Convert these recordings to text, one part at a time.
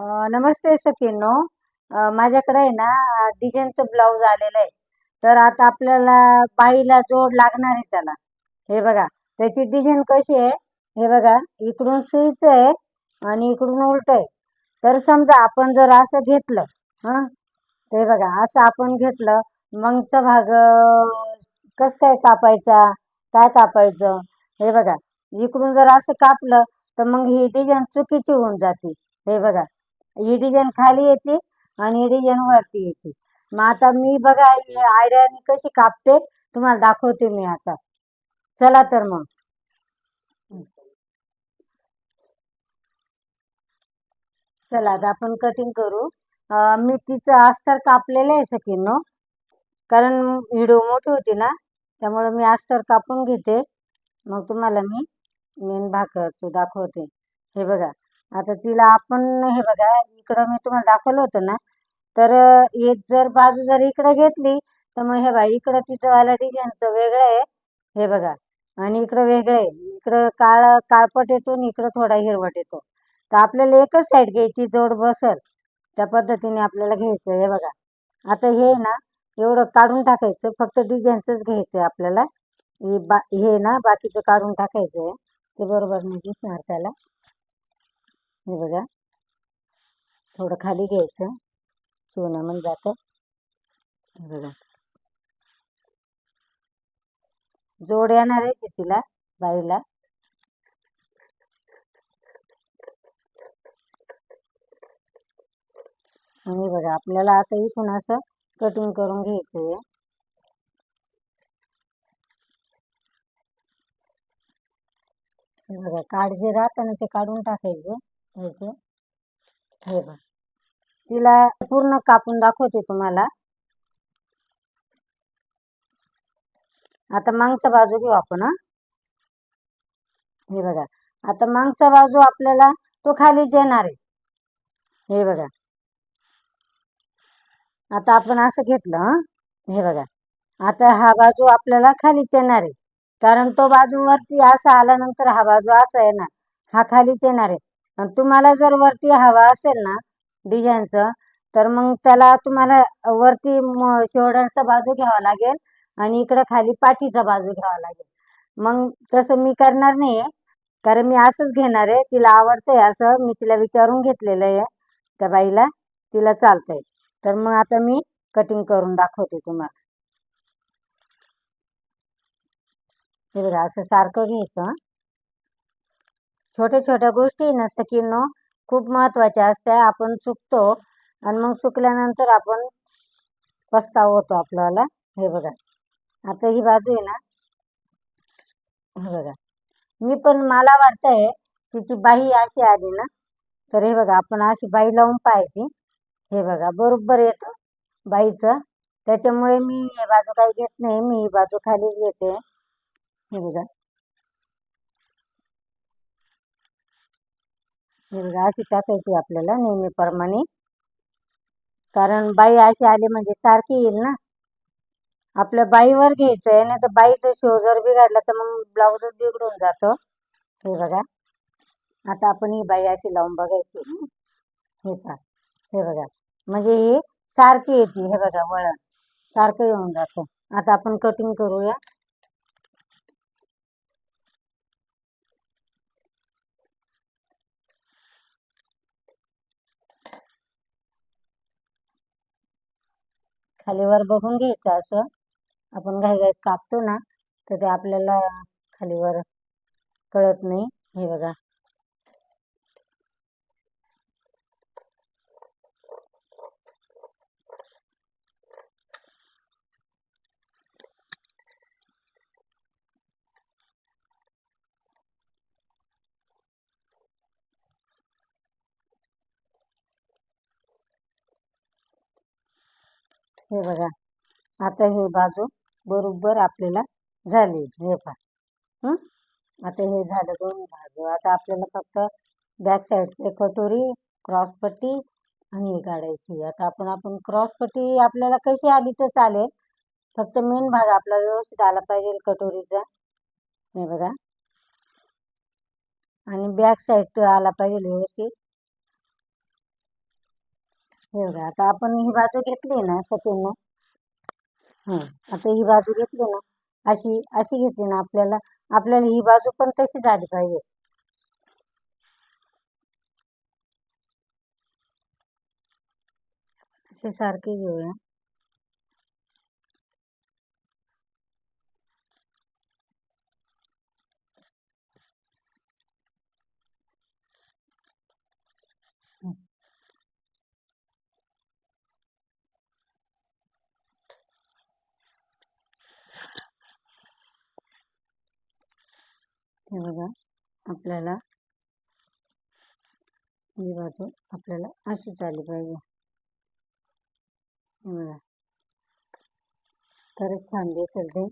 नमस्ते सखींनो. माझ्याकडे आहे ना डिझाईनचं ब्लाऊज आलेलं आहे. तर आता आपल्याला बाईला जोड लागणार आहे त्याला. हे बघा, त्याची डिझाईन कशी आहे? हे बघा, इकडून सुईचं आहे आणि इकडून उलट आहे. तर समजा आपण जर असं घेतलं, हं, ते बघा असं आपण घेतलं, मगचा भाग कसं काय कापायचा, काय कापायचं? हे बघा, इकडून जर असं कापलं तर मग ही डिझाईन चुकीची होऊन जाते. हे बघा, ही डिझाईन खाली येते आणि ही डिझाईन वरती येते. मग आता मी बघा आयडिया कशी कापते तुम्हाला दाखवते मी आता. चला तर मग. चला आता आपण कटिंग करू. मी तिचं अस्तर कापलेलं आहे सकीनो, कारण व्हिडिओ मोठी होती ना, त्यामुळे मी अस्तर कापून घेते. मग तुम्हाला मी मेन भाग तो दाखवते. हे बघा, आता तिला आपण हे बघा इकडं मी तुम्हाला दाखवलं होतं ना, तर एक जर बाजू जर इकडे घेतली तर मग हे बघा इकडं तिचं वाला डिझाईनचं वेगळं आहे. हे बघा, आणि इकडं वेगळं आहे. इकडं काळपट येतो आणि इकडं थोडा हिरवट येतो. तर आपल्याला एकच साईड घ्यायची, जोड बसल त्या पद्धतीने आपल्याला घ्यायचं. हे बघा, आता हे ना एवढं काढून टाकायचं, फक्त डिझाईनचंच घ्यायचं आपल्याला. हे ना बाकीचं काढून टाकायचं, ते बरोबर नाही दिसणार त्याला. हे बघा, थोडं खाली घ्यायचं, शिवणं म्हणजे जातं. हे बघा, जोड येणार आहे तिला बाईला. आणि बघा आपल्याला आता इथून असं कटिंग करून घ्यायचंय. हे बघा, काड जे राहतं ना ते काढून टाकायचं. ह्याचं हे बघा, तिला पूर्ण कापून दाखवते तुम्हाला. आता मागचा बाजू घेऊ आपण. हे बघा, आता मागचा बाजू आपल्याला तो खालीच येणार आहे. हे बघा, आता आपण असं घेतलं. हे बघा, आता हा बाजू आपल्याला खालीच येणार आहे, कारण तो बाजू वरती असा आल्यानंतर हा बाजू असा येणार, हा खालीच येणार आहे. आणि तुम्हाला जर वरती हवा असेल ना डिझाईनचं, तर मग त्याला तुम्हाला वरती शोल्डरचा बाजू घ्यावा लागेल आणि इकडं खाली पाठीचा बाजू घ्यावा लागेल. मग तसं मी करणार नाहीये, कारण मी असंच घेणार आहे. तिला आवडतंय असं, मी तिला विचारून घेतलेलं आहे त्या बाईला, तिला चालतंय. तर मग आता मी कटिंग करून दाखवते तुम्हाला. हे बघा, असं सारखं घ्यायचं. छोट्या छोट्या गोष्टी नसतं की नो खूप महत्वाच्या असत्या. आपण चुकतो आणि मग चुकल्यानंतर आपण पस्ताव होतो आपल्याला. हे बघा, आता ही बाजू आहे ना, हे बघा, मी पण मला वाटतंय तिची बाही अशी आली ना, तर हे बघा आपण अशी बाही लावून पाहायची. हे बघा बरोबर येतं बाईचं. त्याच्यामुळे मी ही बाजू काही घेत नाही, मी ही बाजू खालीच घेते. हे बघा, हे बघा अशी टाकायची आपल्याला नेहमीप्रमाणे, कारण बाई अशी आली म्हणजे सारखी येईल ना. आपल्या बाईवर घ्यायचंय, नाही तर बाईचा शो जर बिघडला तर मग ब्लाऊजच बिघडून जातो. हे बघा, आता आपण ही बाई अशी लावून बघायची. हे पहा, हे बघा, म्हणजे ही सारखी येते. हे बघा, वळण सारखं येऊन जातं. आता आपण कटिंग करूया. खालीवर बघून घ्यायचं असं. आपण घाईघाईत कापतो ना, तर ते आपल्याला खालीवर कळत नाही. हे बघा, हे बघा, आता हे बाजू बरोबर आपल्याला झाली. हे पहा, हं, आता हे झालं दोन्ही बाजू. आता आपल्याला फक्त बॅक साईडचे कटोरी, क्रॉस पट्टी आणि हे काढायची. आता आपण क्रॉस पट्टी आपल्याला कशी आली तर चालेल, फक्त मेन भाग आपला व्यवस्थित आला पाहिजे कटोरीचा. हे बघा, आणि बॅक साईड आला पाहिजे व्यवस्थित. हे बघा आता आपण ही बाजू घेतली ना सेकंड. आता ही बाजू घेतली ना, अशी अशी घेतली ना, आपल्याला आपल्याला ही बाजू पण तशी झाली पाहिजे. असे सारखे घेऊया. हं. हे बघा आपल्याला ही बाजू आपल्याला अशीच आली पाहिजे. हे बघा खरंच छान दिसेल ते.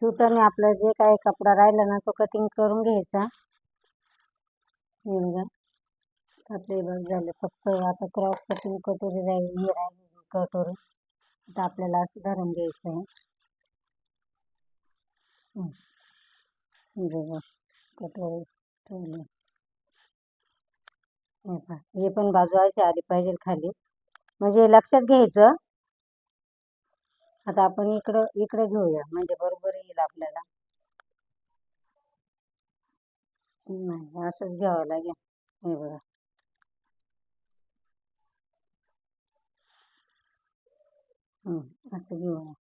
सुताने आपलं जे काही कपडा राहिला ना तो कटिंग करून घ्यायचा. हे बघा आपले बघ झाले. फक्त आता क्रॉस कटिंग कटोरी राहिली, ही राहिलेली कटोरी आता आपल्याला असं धरून घ्यायचं आहे. हे बघा कटोरी ठेवली. हे पहा, हे पण बाजू अशी आली पाहिजे खाली, म्हणजे लक्षात घ्यायचं. आता आपण इकडं इकडे घेऊया म्हणजे बरोबर येईल आपल्याला. नाही असंच घ्यावं लागेल. हे बघा असं घेऊया.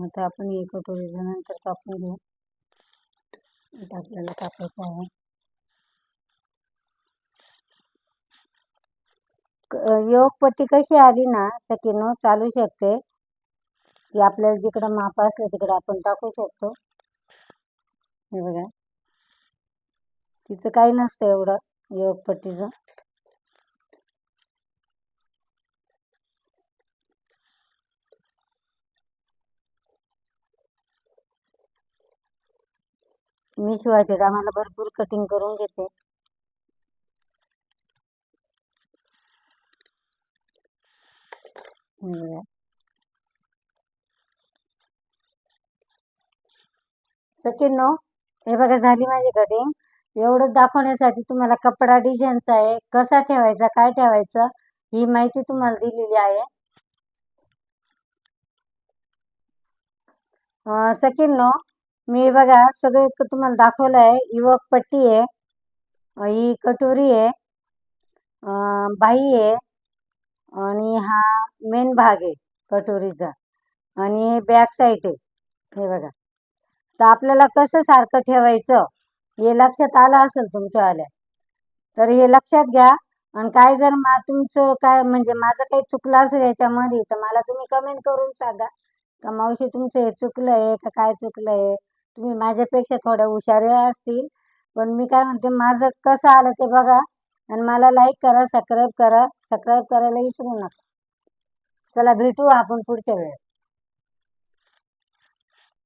आता आपण ही कटोरी नंतर कापून घेऊ. आता आपल्याला कापायचं आहे. योगपट्टी कशी आली ना सकीनो चालू शकते, की आपल्याला जिकडं माप असलं तिकडं आपण टाकू शकतो. हे बघा तिचं काही नसतं एवढं योगपट्टीचं. मी शिवायचे आम्हाला भरपूर कटिंग करून घेते. हे बघा सकीनो हे बघा झाली माझी कटिंग. एवढं दाखवण्यासाठी तुम्हाला कपडा डिझाईनचा आहे, कसा ठेवायचा काय ठेवायचं ही माहिती तुम्हाला दिलेली आहे. सकीनो मी बघा सगळं इतकं तुम्हाला दाखवलं आहे. युवक पट्टी आहे, ही कटोरी आहे, बाही आहे, आणि हा मेन भाग आहे कटोरीचा, आणि हे बॅक साईड आहे. हे बघा तर आपल्याला कसं सारखं ठेवायचं हे लक्षात आलं असेल तुमच्या आल्या, तर हे लक्षात घ्या. आणि काय जर तुमचं काय म्हणजे माझं काही चुकलं असेल याच्यामध्ये तर मला तुम्ही कमेंट करून सांगा का मावशी तुमचं हे चुकलंय का काय चुकलंय. तुम्ही माझ्यापेक्षा थोड्या हुशार असतील, पण मी काय म्हणते माझं कसं आलं ते बघा आणि मला लाईक करा, सबस्क्राईब करा. सबस्क्राईब करायला विसरू नका. चला भेटू आपण पुढच्या वेळेस.